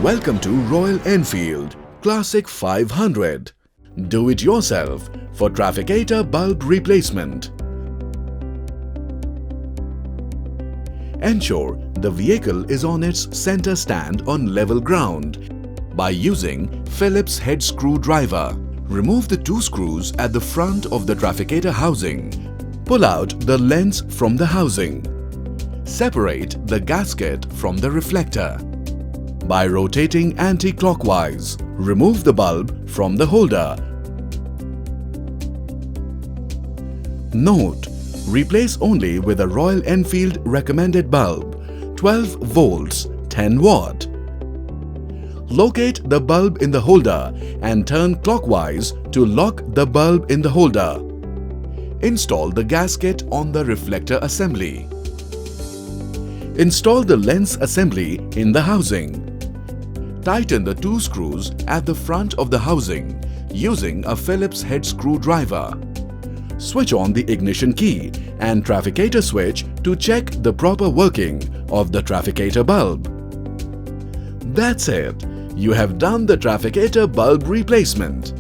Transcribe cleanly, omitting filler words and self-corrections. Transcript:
Welcome to Royal Enfield Classic 500. Do it yourself for trafficator bulb replacement. Ensure the vehicle is on its center stand on level ground by using Phillips head screwdriver. Remove the two screws at the front of the trafficator housing. Pull out the lens from the housing. Separate the gasket from the reflector. By rotating anti-clockwise, remove the bulb from the holder. Note: replace only with a Royal Enfield recommended bulb, 12 volts, 10 watt. Locate the bulb in the holder and turn clockwise to lock the bulb in the holder. Install the gasket on the reflector assembly. Install the lens assembly in the housing. Tighten the two screws at the front of the housing using a Phillips head screwdriver. Switch on the ignition key and trafficator switch to check the proper working of the trafficator bulb. That's it. You have done the trafficator bulb replacement.